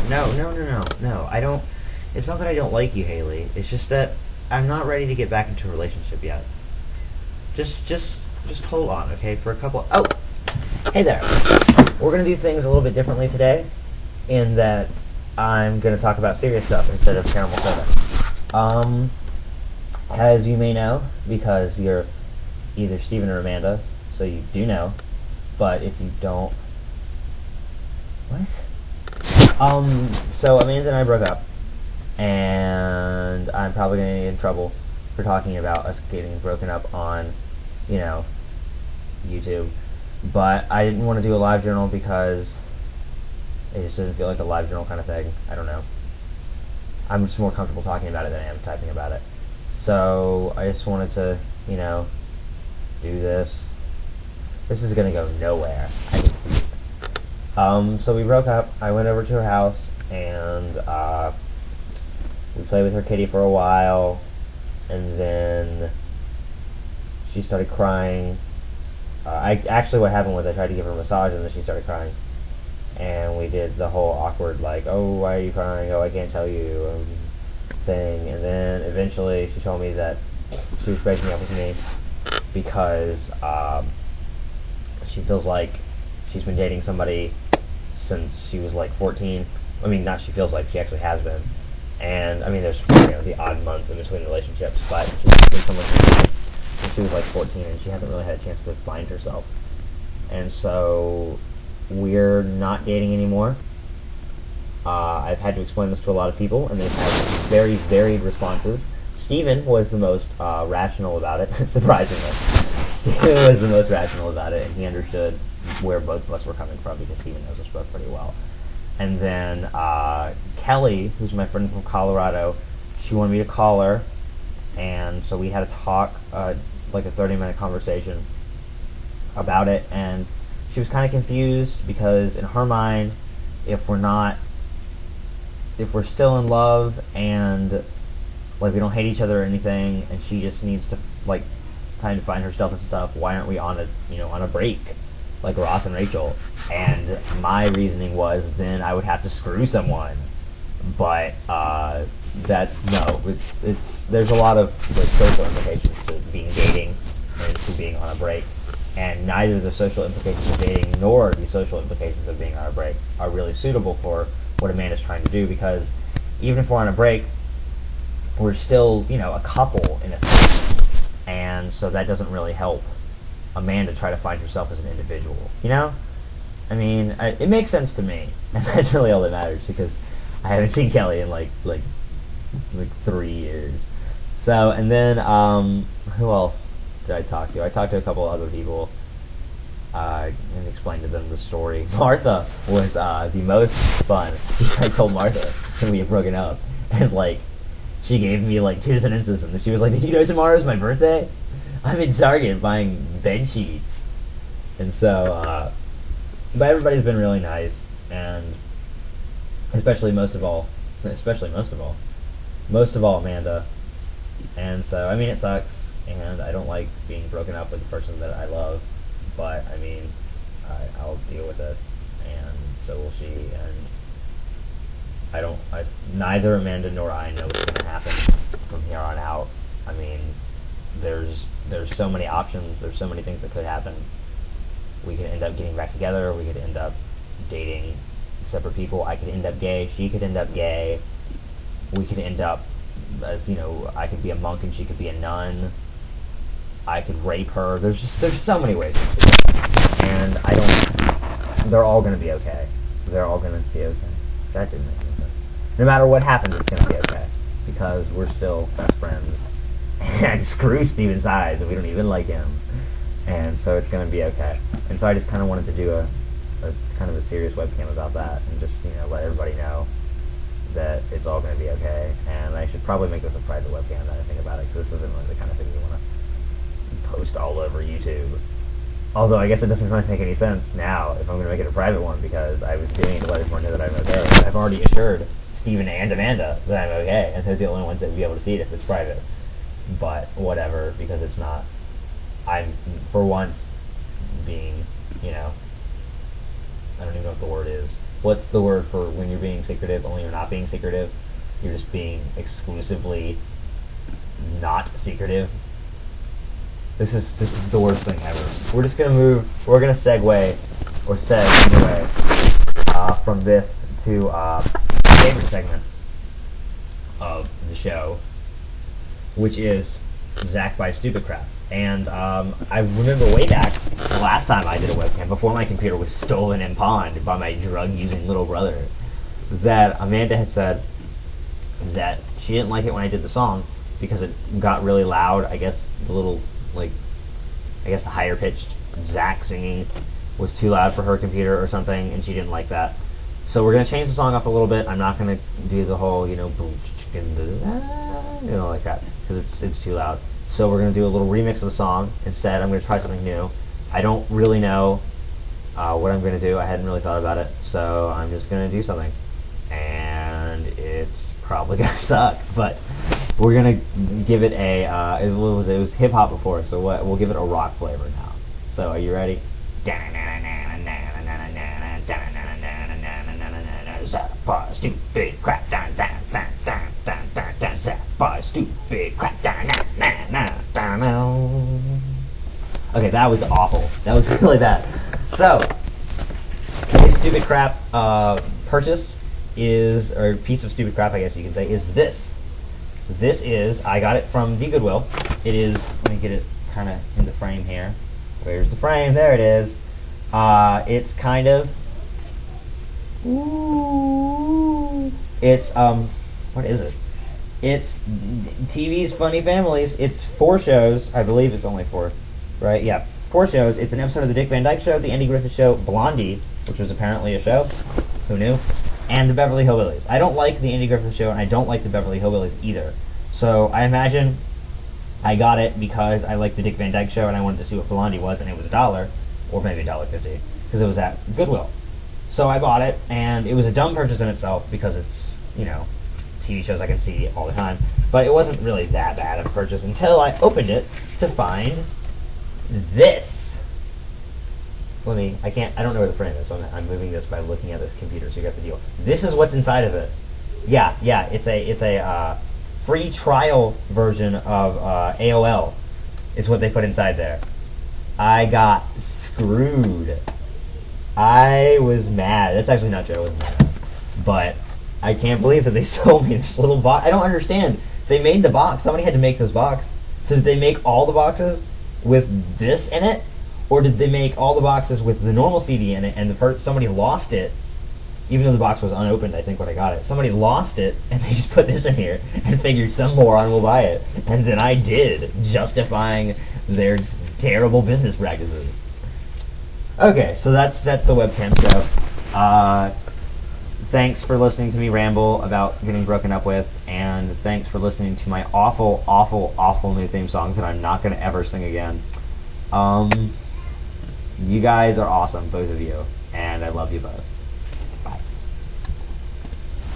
No. I don't. It's not that I don't like you, Haley. It's just that I'm not ready to get back into a relationship yet. Just hold on, okay? For a couple. Oh, hey there. We're gonna do things a little bit differently today, in that I'm gonna talk about serious stuff instead of caramel soda. As you may know, because you're either Steven or Amanda, so you do know. But if you don't, what? So Amanda and I broke up, and I'm probably gonna get in trouble for talking about us getting broken up on, YouTube. But I didn't want to do a live journal because it just didn't feel like a live journal kind of thing. I don't know. I'm just more comfortable talking about it than I am typing about it. So I just wanted to, do this. This is gonna go nowhere. I can see it. So we broke up. I went over to her house and we played with her kitty for a while, and then she started crying. What happened was I tried to give her a massage, and then she started crying, and we did the whole awkward oh, why are you crying? Oh, I can't tell you thing, and then eventually she told me that she was breaking up with me because she feels like she's been dating somebody since she was 14. I mean, not she feels like, she actually has been. And I mean, there's the odd months in between relationships, but she's been someone since she was 14, and she hasn't really had a chance to find herself. And so we're not dating anymore. I've had to explain this to a lot of people, and they've had very varied responses. Steven was the most rational about it, surprisingly. Steven was the most rational about it, and he understood where both of us were coming from because Steven knows us both pretty well. And then Kelly, who's my friend from Colorado, she wanted me to call her, and so we had a talk, a 30-minute conversation about it, and she was kind of confused because in her mind, if we're still in love and we don't hate each other or anything, and she just needs to kind of find herself and stuff, why aren't we on a break like Ross and Rachel? And my reasoning was then I would have to screw someone. But there's a lot of social implications to being dating and to being on a break, and neither the social implications of dating nor the social implications of being on a break are really suitable for what Amanda's trying to do, because even if we're on a break, we're still, a couple in a sense, and so that doesn't really help Amanda try to find herself as an individual. I mean, it makes sense to me, and that's really all that matters, because I haven't seen Kelly in like 3 years. So, and then who else did I talk to? I talked to a couple other people and explained to them the story. Martha was the most fun. I told Martha when we had broken up, and she gave me 2 sentences, and she was like, "Did you know tomorrow's my birthday? I'm in Target buying bed sheets." And so, but everybody's been really nice, and especially most of all Amanda. And so, I mean, it sucks, and I don't like being broken up with the person that I love, but I mean, I'll deal with it, and so will she. And neither Amanda nor I know what's going to happen from here on out. I mean, there's so many options. There's so many things that could happen. We could end up getting back together. We could end up dating separate people. I could end up gay. She could end up gay. We could end up, as I could be a monk and she could be a nun. I could rape her. There's so many ways to do it. And they're all going to be okay. They're all going to be okay. That didn't make any sense. No matter what happens, it's going to be okay, because we're still best friends. And screw Steven's eyes, and we don't even like him. And so it's going to be okay. And so I just kind of wanted to do a kind of a serious webcam about that, and just let everybody know that it's all going to be okay. And I should probably make this a private webcam now that I think about it, because this isn't really the kind of thing you want to post all over YouTube. Although I guess it doesn't really make any sense now if I'm going to make it a private one, because I was doing it to let everyone know that I'm okay. I've already assured Steven and Amanda that I'm okay, and they're the only ones that will be able to see it if it's private. But whatever, because it's not. I'm, for once, being, I don't even know what the word is, what's the word for when you're being secretive, only you're not being secretive? You're just being exclusively not secretive. This is the worst thing ever. We're just gonna move. We're gonna segue or seg anyway from this to my favorite segment of the show, which is Zach Buys Stupid Crap. And I remember way back the last time I did a webcam, before my computer was stolen and pawned by my drug-using little brother, that Amanda had said that she didn't like it when I did the song because it got really loud. I guess the little, like, I guess the higher pitched Zach singing was too loud for her computer or something, and she didn't like that. So we're going to change the song up a little bit. I'm not going to do the whole, boom, chicken, like that, because it's too loud. So we're going to do a little remix of the song. Instead, I'm going to try something new. I don't really know what I'm going to do. I hadn't really thought about it. So I'm just going to do something. And it's probably going to suck. But we're going to give it a, it was hip-hop before, so we'll give it a rock flavor now. So are you ready? Buy stupid crap, buy stupid crap, Okay, that was awful. That was really bad. So, this stupid crap purchase is, or piece of stupid crap, I guess you can say, is this. This is, I got it from the Goodwill. It is, let me get it kind of in the frame here. Where's the frame? There it is. It's kind of, it's, what is it? It's TV's Funny Families. It's 4 shows. I believe it's only 4, right? Yeah, 4 shows. It's an episode of The Dick Van Dyke Show, The Andy Griffith Show, Blondie, which was apparently a show. Who knew? And The Beverly Hillbillies. I don't like The Andy Griffith Show, and I don't like The Beverly Hillbillies either. So I imagine I got it because I like The Dick Van Dyke Show, and I wanted to see what Blondie was, and it was $1, or maybe $1.50, because it was at Goodwill. So I bought it, and it was a dumb purchase in itself because it's, TV shows I can see all the time. But it wasn't really that bad of a purchase until I opened it to find this. I don't know where the frame is, so I'm moving this by looking at this computer, so you got the deal. This is what's inside of it. Yeah, it's a free trial version of AOL is what they put inside there. I got screwed. I was mad. That's actually not true. I wasn't mad. But I can't believe that they sold me this little box. I don't understand. They made the box. Somebody had to make this box. So did they make all the boxes with this in it? Or did they make all the boxes with the normal CD in it and somebody lost it? Even though the box was unopened, I think, when I got it. Somebody lost it, and they just put this in here and figured some moron will buy it. And then I did, justifying their terrible business practices. Okay, so that's the webcam show. Thanks for listening to me ramble about getting broken up with, and thanks for listening to my awful, awful, awful new theme song that I'm not going to ever sing again. You guys are awesome, both of you, and I love you both.